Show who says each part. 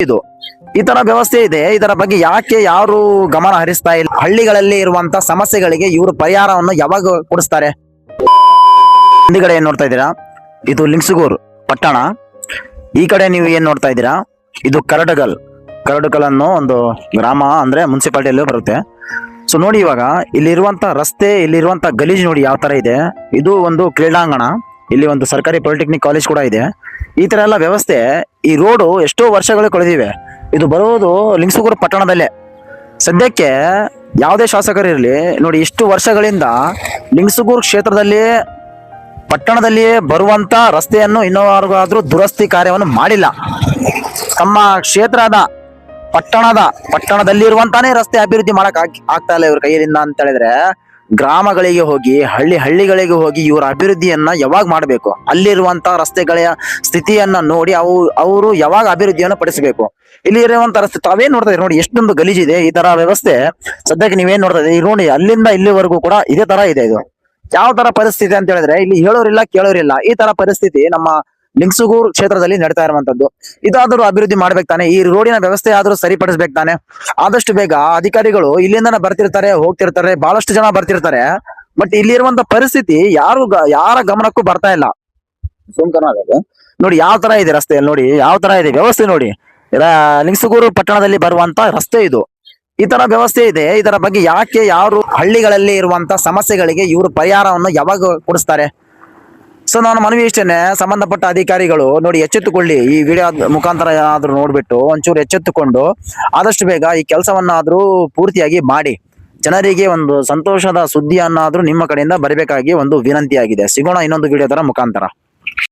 Speaker 1: ಇದು ಈ ತರ ವ್ಯವಸ್ಥೆ ಇದೆ. ಇದರ ಬಗ್ಗೆ ಯಾಕೆ ಯಾರು ಗಮನ ಹರಿಸ್ತಾ ಇಲ್ಲ? ಹಳ್ಳಿಗಳಲ್ಲಿ ಇರುವಂತ ಸಮಸ್ಯೆಗಳಿಗೆ ಇವರು ಪರಿಹಾರವನ್ನು ಯಾವಾಗ ಕೊಡಿಸ್ತಾರೆ? ಹಿಂದಿಗಡೆ ಏನ್ ನೋಡ್ತಾ ಇದ್ದೀರಾ, ಇದು ಲಿಂಗ್ಸುಗೂರ್ ಪಟ್ಟಣ. ಈ ಕಡೆ ನೀವು ಏನ್ ನೋಡ್ತಾ ಇದ್ದೀರಾ, ಇದು ಕರಡುಗಲ್ ಅನ್ನೋ ಒಂದು ಗ್ರಾಮ, ಅಂದ್ರೆ ಮುನ್ಸಿಪಾಲಿಟಿಯಲ್ಲೂ ಬರುತ್ತೆ. ಸೊ ನೋಡಿ, ಇವಾಗ ಇಲ್ಲಿರುವಂತ ರಸ್ತೆ, ಇಲ್ಲಿರುವಂತ ಗಲೀಜು ನೋಡಿ ಯಾವ ತರ ಇದೆ. ಇದು ಒಂದು ಕ್ರೀಡಾಂಗಣ, ಇಲ್ಲಿ ಒಂದು ಸರ್ಕಾರಿ ಪಾಲಿಟೆಕ್ನಿಕ್ ಕಾಲೇಜ್ ಕೂಡ ಇದೆ. ಈ ತರ ಎಲ್ಲ ವ್ಯವಸ್ಥೆ, ಈ ರೋಡು ಎಷ್ಟೋ ವರ್ಷಗಳು ಕಳೆದಿವೆ. ಇದು ಬರುವುದು ಲಿಂಗ್ಸುಗೂರು ಪಟ್ಟಣದಲ್ಲೇ. ಸದ್ಯಕ್ಕೆ ಯಾವುದೇ ಶಾಸಕರು ಇರಲಿ ನೋಡಿ, ಇಷ್ಟು ವರ್ಷಗಳಿಂದ ಲಿಂಗ್ಸುಗೂರು ಕ್ಷೇತ್ರದಲ್ಲಿ ಪಟ್ಟಣದಲ್ಲಿ ಬರುವಂತ ರಸ್ತೆಯನ್ನು ಇನ್ನೋವರೆಗಾದ್ರೂ ದುರಸ್ತಿ ಕಾರ್ಯವನ್ನು ಮಾಡಿಲ್ಲ. ತಮ್ಮ ಕ್ಷೇತ್ರದ ಪಟ್ಟಣದಲ್ಲಿರುವಂತಾನೆ ರಸ್ತೆ ಅಭಿವೃದ್ಧಿ ಮಾಡಕ್ ಆಗ್ತಾ ಇಲ್ಲ ಇವ್ರ ಕೈಯಿಂದ ಅಂತ ಹೇಳಿದ್ರೆ, ಗ್ರಾಮಗಳಿಗೆ ಹೋಗಿ ಹಳ್ಳಿಗಳಿಗೆ ಹೋಗಿ ಇವರ ಅಭಿವೃದ್ಧಿಯನ್ನ ಯಾವಾಗ ಮಾಡಬೇಕು, ಅಲ್ಲಿರುವಂತ ರಸ್ತೆಗಳ ಸ್ಥಿತಿಯನ್ನ ನೋಡಿ ಅವರು ಯಾವಾಗ ಅಭಿವೃದ್ಧಿಯನ್ನು ಪಡಿಸಬೇಕು. ಇಲ್ಲಿ ಇರುವಂತ ರಸ್ತೆ ತಾವೇನ್ ನೋಡ್ತಾ ಇದ್ದೀರಿ ನೋಡಿ, ಎಷ್ಟೊಂದು ಗಲೀಜಿದೆ. ಈ ತರ ವ್ಯವಸ್ಥೆ ಸದ್ಯಕ್ಕೆ ನೀವೇನ್ ನೋಡ್ತಾ ಇದ್ದೀರಿ ನೋಡಿ, ಅಲ್ಲಿಂದ ಇಲ್ಲಿವರೆಗೂ ಕೂಡ ಇದೇ ತರ ಇದೆ. ಇದು ಯಾವ ತರ ಪರಿಸ್ಥಿತಿ ಅಂತ ಹೇಳಿದ್ರೆ, ಇಲ್ಲಿ ಹೇಳೋರಿಲ್ಲ ಕೇಳೋರಿಲ್ಲ. ಈ ತರ ಪರಿಸ್ಥಿತಿ ನಮ್ಮ ಲಿಂಗ್ಸುಗೂರು ಕ್ಷೇತ್ರದಲ್ಲಿ ನಡೀತಾ ಇರುವಂತದ್ದು. ಇದಾದ್ರೂ ಅಭಿವೃದ್ಧಿ ಮಾಡ್ಬೇಕು ತಾನೆ, ಈ ರೋಡಿನ ವ್ಯವಸ್ಥೆ ಆದ್ರೂ ಸರಿಪಡಿಸ್ಬೇಕು ತಾನೆ. ಆದಷ್ಟು ಬೇಗ ಅಧಿಕಾರಿಗಳು ಇಲ್ಲಿಂದನೇ ಬರ್ತಿರ್ತಾರೆ, ಹೋಗ್ತಿರ್ತಾರೆ, ಬಹಳಷ್ಟು ಜನ ಬರ್ತಿರ್ತಾರೆ. ಬಟ್ ಇಲ್ಲಿರುವಂತ ಪರಿಸ್ಥಿತಿ ಯಾರ ಗಮನಕ್ಕೂ ಬರ್ತಾ ಇಲ್ಲ. ನೋಡಿ ಯಾವ ತರ ಇದೆ ರಸ್ತೆಯಲ್ಲಿ, ನೋಡಿ ಯಾವ ತರ ಇದೆ ವ್ಯವಸ್ಥೆ ನೋಡಿ. ಲಿಂಗ್ಸುಗೂರು ಪಟ್ಟಣದಲ್ಲಿ ಬರುವಂತ ರಸ್ತೆ ಇದು. ಈ ತರ ವ್ಯವಸ್ಥೆ ಇದೆ. ಇದರ ಬಗ್ಗೆ ಯಾಕೆ ಯಾರು ಹಳ್ಳಿಗಳಲ್ಲಿ ಇರುವಂತ ಸಮಸ್ಯೆಗಳಿಗೆ ಇವರು ಪರಿಹಾರವನ್ನು ಯಾವಾಗ ಕೊಡಿಸ್ತಾರೆ? ಸೊ ನಾನು ಮನವಿ ಇಷ್ಟೇನೆ, ಸಂಬಂಧಪಟ್ಟ ಅಧಿಕಾರಿಗಳು ನೋಡಿ ಎಚ್ಚೆತ್ತುಕೊಳ್ಳಿ. ಈ ವಿಡಿಯೋ ಮುಖಾಂತರ ಏನಾದ್ರೂ ನೋಡ್ಬಿಟ್ಟು ಒಂಚೂರು ಎಚ್ಚೆತ್ತುಕೊಂಡು ಆದಷ್ಟು ಬೇಗ ಈ ಕೆಲಸವನ್ನಾದ್ರೂ ಪೂರ್ತಿಯಾಗಿ ಮಾಡಿ, ಜನರಿಗೆ ಒಂದು ಸಂತೋಷದ ಸುದ್ದಿಯನ್ನಾದ್ರೂ ನಿಮ್ಮ ಕಡೆಯಿಂದ ಬರಬೇಕಾಗಿ ಒಂದು ವಿನಂತಿ ಆಗಿದೆ. ಸಿಗೋಣ ಇನ್ನೊಂದು ವಿಡಿಯೋದರ ಮುಖಾಂತರ.